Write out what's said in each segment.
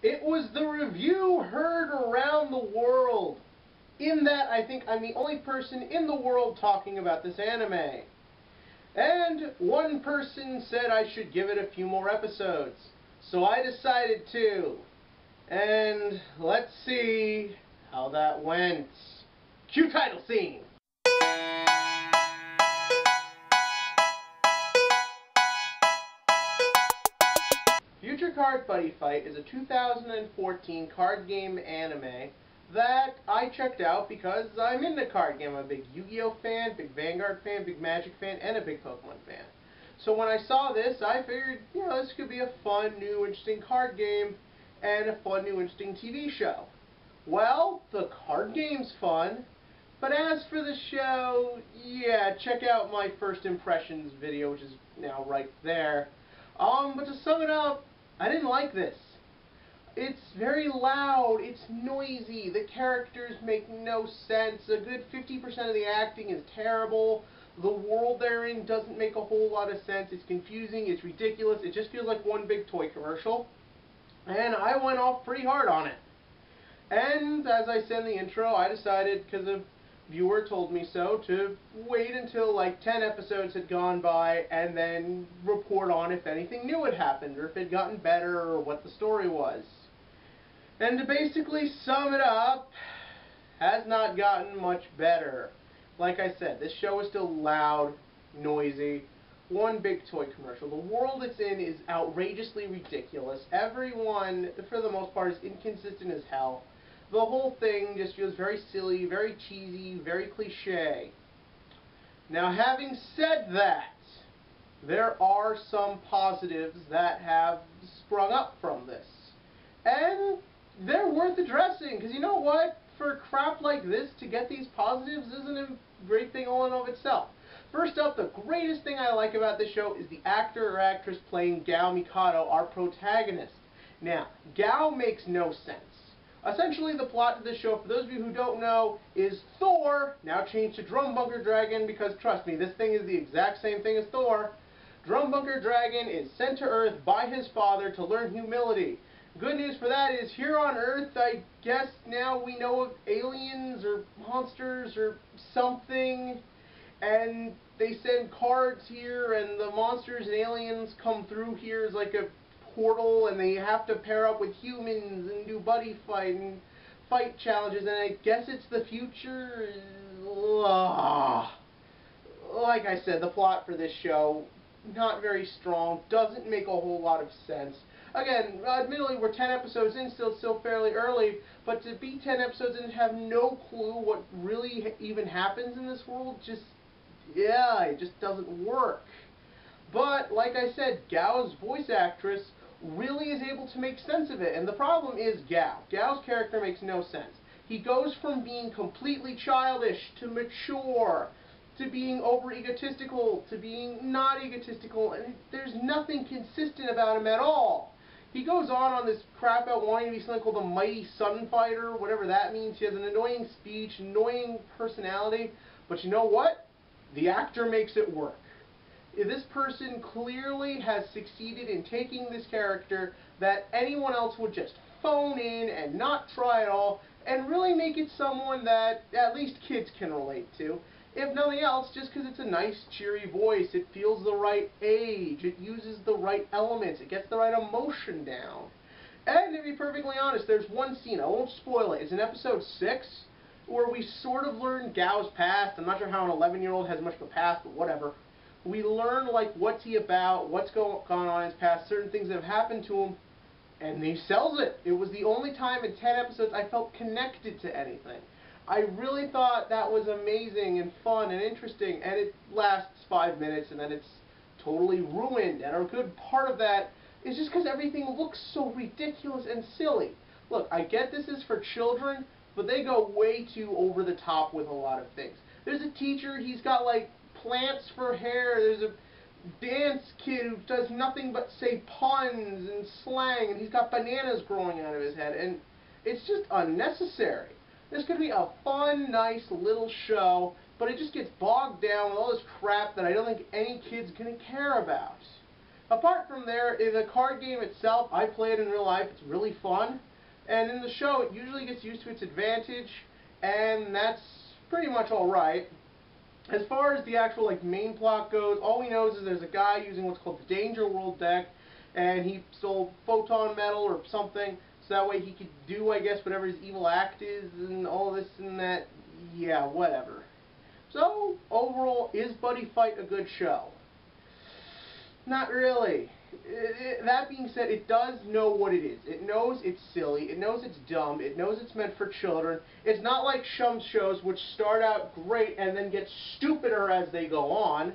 It was the review heard around the world. In that, I think I'm the only person in the world talking about this anime. And one person said I should give it a few more episodes. So I decided to. And let's see how that went. Cue title scene! Future Card Buddy Fight is a 2014 card game anime that I checked out because I'm into card game. I'm a big Yu-Gi-Oh fan, big Vanguard fan, big Magic fan, and a big Pokemon fan. So when I saw this, I figured, this could be a fun, new, interesting card game and a fun, new, interesting TV show. Well, the card game's fun, but as for the show, yeah, check out my first impressions video, which is now right there. But to sum it up, I didn't like this. It's very loud, it's noisy, the characters make no sense, a good 50% of the acting is terrible, the world they're in doesn't make a whole lot of sense, it's confusing, it's ridiculous, it just feels like one big toy commercial, and I went off pretty hard on it. And as I said in the intro, I decided, because a viewer told me so, to wait until like 10 episodes had gone by and then report on if anything new had happened, or if it had gotten better, or what the story was. And to basically sum it up, has not gotten much better. Like I said, this show is still loud, noisy, one big toy commercial. The world it's in is outrageously ridiculous. Everyone, for the most part, is inconsistent as hell. The whole thing just feels very silly, very cheesy, very cliche. Now, having said that, there are some positives that have sprung up from this. And they're worth addressing, because you know what? For crap like this, to get these positives isn't a great thing all in of itself. First up, the greatest thing I like about this show is the actor or actress playing Gao Mikado, our protagonist. Now, Gao makes no sense. Essentially, the plot to this show, for those of you who don't know, is Thor, now changed to Drum Bunker Dragon, because trust me, this thing is the exact same thing as Thor. Drum Bunker Dragon is sent to Earth by his father to learn humility. Good news for that is, here on Earth, I guess now we know of aliens or monsters or something, and they send cards here, and the monsters and aliens come through here as like a portal, and they have to pair up with humans and do buddy fight and fight challenges, and I guess it's the future. Like I said, the plot for this show, not very strong, doesn't make a whole lot of sense. Again, admittedly, we're 10 episodes in, still fairly early, but to be 10 episodes in and have no clue what really even happens in this world, it just doesn't work. But, like I said, Gao's voice actress really is able to make sense of it, and the problem is Gao. Gao's character makes no sense. He goes from being completely childish to mature, to being over egotistical, to being not egotistical, and there's nothing consistent about him at all. He goes on this crap about wanting to be something called the Mighty Sun Fighter, whatever that means. He has an annoying speech, annoying personality, but you know what? The actor makes it work. This person clearly has succeeded in taking this character that anyone else would just phone in and not try at all, and really make it someone that at least kids can relate to. If nothing else, just because it's a nice, cheery voice, it feels the right age, it uses the right elements, it gets the right emotion down. And to be perfectly honest, there's one scene, I won't spoil it, it's in episode 6, where we sort of learn Gao's past. I'm not sure how an 11-year-old has much of a past, but whatever. We learn, like, what's he about, what's gone on in his past, certain things that have happened to him, and he sells it. It was the only time in 10 episodes I felt connected to anything. I really thought that was amazing and fun and interesting, and it lasts 5 minutes and then it's totally ruined. And a good part of that is just because everything looks so ridiculous and silly. Look, I get this is for children, but they go way too over the top with a lot of things. There's a teacher, he's got like plants for hair, there's a dance kid who does nothing but say puns and slang, and he's got bananas growing out of his head, and it's just unnecessary. This could be a fun, nice little show, but it just gets bogged down with all this crap that I don't think any kid's going to care about. Apart from there, the card game itself, I play it in real life. It's really fun. And in the show, it usually gets used to its advantage, and that's pretty much alright. As far as the actual main plot goes, all we know is there's a guy using what's called the Danger World deck, and he stole photon metal or something, so that way he could do, I guess, whatever his evil act is, and all this and that. Yeah, whatever. So, overall, is Buddy Fight a good show? Not really. That being said, it does know what it is. It knows it's silly. It knows it's dumb. It knows it's meant for children. It's not like some shows which start out great and then get stupider as they go on.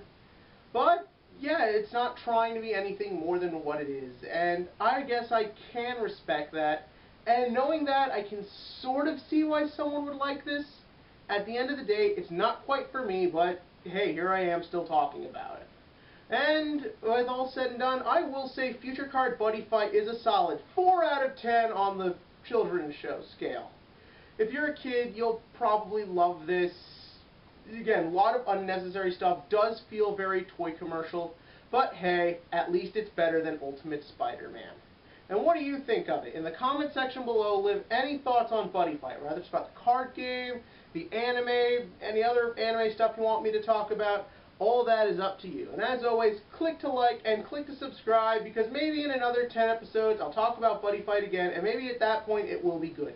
But, yeah, it's not trying to be anything more than what it is. And I guess I can respect that. And knowing that, I can sort of see why someone would like this. At the end of the day, it's not quite for me, but hey, here I am still talking about it. And with all said and done, I will say Future Card Buddy Fight is a solid 4 out of 10 on the children's show scale. If you're a kid, you'll probably love this. Again, a lot of unnecessary stuff, does feel very toy commercial, but hey, at least it's better than Ultimate Spider-Man. And what do you think of it? In the comment section below, leave any thoughts on Buddy Fight, whether it's about the card game, the anime, any other anime stuff you want me to talk about. All that is up to you. And as always, click to like and click to subscribe, because maybe in another 10 episodes I'll talk about Buddy Fight again, and maybe at that point it will be good.